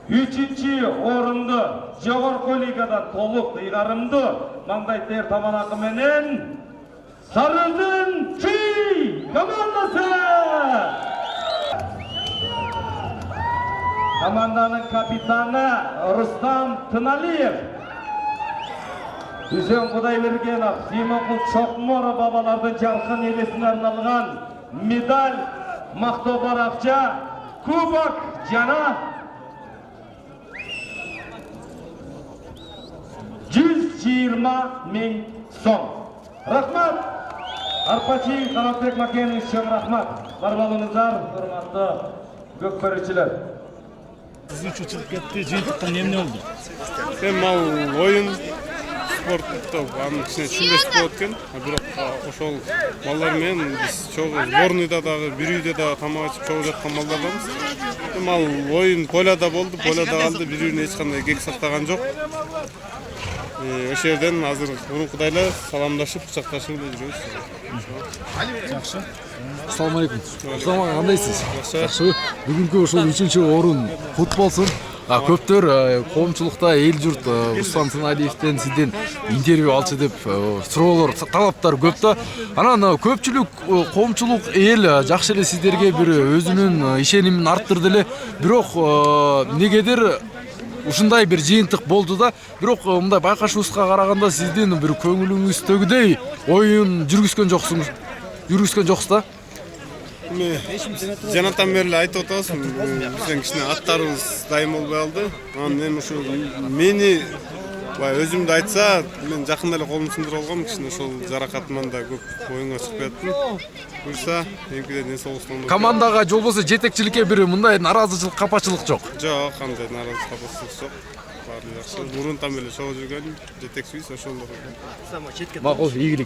3-чі орынды жогорку лигадан толук ыйгарымды маңдай тер таманакы менен Sarıldın Çiğ komandası. Komandanın kapitanı Rustam Tınaliyev. Hüseyin Kudaybergenov, Simakul Çokmora babalardan jarkın elesine arnalgan medal, maqtoo barakça, kubok jana 120 ming so'm. Rahmat. Arpachi Kanatbek Makenovich uchun rahmat. Barmalыңыздар, hurmatli көкбөрүчүлөр. Siz üç çıkıp gitti, жыйынтыктан эмне oldu? Ал оюн спортто анын ичине түшүнбөс болот экен. Бирок ошол балдар менен биз чогуу сборныйда дагы бир үйдө дагы тамак ичип чогуу жаткан балдарданбыз. Ал оюн поляда болду, поляда калды, бири-бирине эч кандай кек сактаган жок. Ошол жерден азыр мурункудайла саламдашып, кучакташып эле жүрөбүз. Жакшы. Assalamu alaikum. Assalamu кандайсыз? Жакшы. Бүгүнкү ошол 3-орун кут болсун. Көптөр коомчулукта эл журт Рустам Тыналиевден сизден интервью алчы деп суроолор, талаптар көп да. Анан көпчүлүк коомчулук эл жакшы эле сиздерге бир өзүнүн ишенимин арттырды эле. Бирок негедир ушундай бир жыйынтык болду да. Бирок мындай байкашыбызга караганда сиздин бир көңүлүңүздөгүдөй оюн жүргүзгөн жоксуңуз. Жүргүзгөн жоксуз да. Жанатан бери айтып атабыз, биздин кичине аттарыбыз дайым болбой калды. Анан эми ушу мени өзүмдү айтса, мен жакында эле колум сындырып алгам, кичине ошол жаракатыман да көп оюнга чыгып аттым. Буюрса, эмкиден ден соолуктан. Командага же болбосо жетекчиликке бир мындай наразычылык, капачылык жок. Жок, кандай наразычылык, капачылык жок. Баары жакшы. Мурунтан эле чогуу жүргөн жетекчибиз ошол. Макул, ийгилик.